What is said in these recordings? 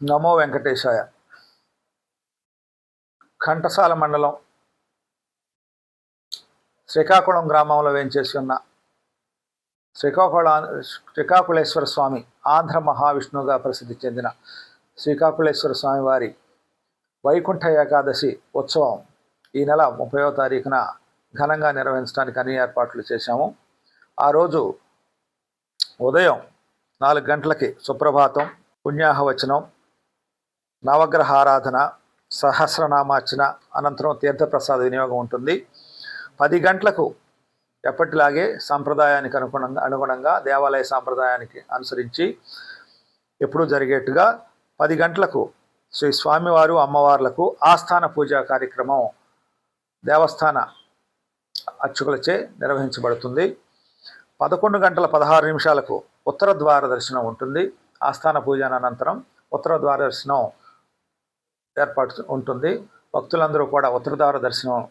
నమో వెంకటేశాయ. ఘంటసాల మండలం శ్రీకాకుళం గ్రామంలో వేంచేసి ఉన్న శ్రీకాకుళేశ్వర స్వామి ఆంధ్ర మహావిష్ణువుగా ప్రసిద్ధి చెందిన శ్రీకాకుళేశ్వర స్వామి వారి వైకుంఠ ఏకాదశి ఉత్సవం ఈ నెల 30వ తారీఖున ఘనంగా నిర్వహించడానికి అన్ని ఏర్పాట్లు చేశాము. ఆ రోజు ఉదయం 4 గంటలకి సుప్రభాతం, పుణ్యాహవచనం, నవగ్రహ ఆరాధన, సహస్రనామార్చన, అనంతరం తీర్థప్రసాద వినియోగం ఉంటుంది. 10 గంటలకు ఎప్పటిలాగే సాంప్రదాయానికి అనుగుణంగా దేవాలయ సాంప్రదాయానికి అనుసరించి ఎప్పుడూ జరిగేట్టుగా 10 గంటలకు శ్రీ స్వామివారు అమ్మవార్లకు ఆస్థాన పూజా కార్యక్రమం దేవస్థాన అర్చకులచే నిర్వహించబడుతుంది. 11 గంటల 16 నిమిషాలకు ఉత్తర ద్వార దర్శనం ఉంటుంది. ఆస్థాన పూజ అనంతరం ఉత్తర ద్వార దర్శనం ఏర్పాటు ఉంటుంది. భక్తులందరూ కూడా ఉత్తర ద్వార దర్శనం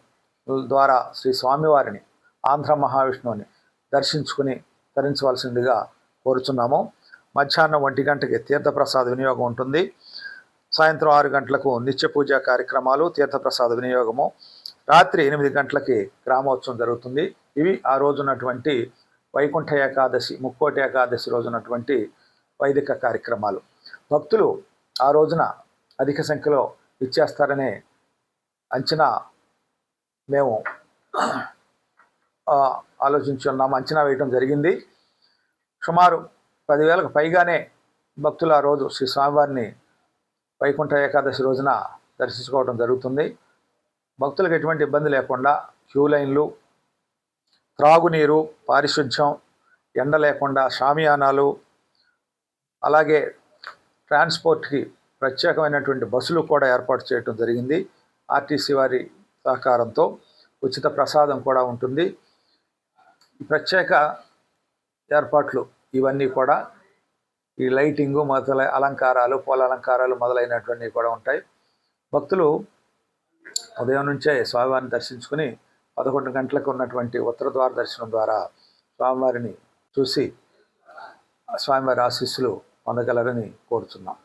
ద్వారా శ్రీ స్వామివారిని, ఆంధ్ర మహావిష్ణువుని దర్శించుకుని ధరించవలసిందిగా కోరుచున్నాము. మధ్యాహ్నం 1 గంటకి తీర్థప్రసాద వినియోగం ఉంటుంది. సాయంత్రం 6 గంటలకు నిత్య పూజా కార్యక్రమాలు, తీర్థప్రసాద వినియోగము. రాత్రి 8 గంటలకి గ్రామోత్సవం జరుగుతుంది. ఇవి ఆ రోజున్నటువంటి వైకుంఠ ఏకాదశి, ముక్కోటి ఏకాదశి రోజున్నటువంటి వైదిక కార్యక్రమాలు. భక్తులు ఆ రోజున అధిక సంఖ్యలో ఇచ్చేస్తారనే అంచనా మేము ఆలోచించి ఉన్నాము, అంచనా వేయటం జరిగింది. సుమారు 10,000కు పైగానే భక్తులు ఆ రోజు శ్రీ స్వామివారిని వైకుంఠ ఏకాదశి రోజున దర్శించుకోవడం జరుగుతుంది. భక్తులకు ఎటువంటి ఇబ్బంది లేకుండా క్యూ లైన్లు, త్రాగునీరు, పారిశుధ్యం, ఎండ లేకుండా షామియానాలు, అలాగే ట్రాన్స్పోర్ట్కి ప్రత్యేకమైనటువంటి బస్సులు కూడా ఏర్పాటు చేయడం జరిగింది. ఆర్టీసీ వారి సహకారంతో ఉచిత ప్రసాదం కూడా ఉంటుంది. ఈ ప్రత్యేక ఏర్పాట్లు ఇవన్నీ కూడా, ఈ లైటింగు అలంకారాలు, పూల అలంకారాలు మొదలైనటువంటి కూడా ఉంటాయి. భక్తులు ఉదయం నుంచే స్వామివారిని దర్శించుకుని 11 గంటలకు ఉన్నటువంటి ఉత్తర ద్వార దర్శనం ద్వారా స్వామివారిని చూసి స్వామివారి ఆశీస్సులు పొందగలరని కోరుచున్నాం.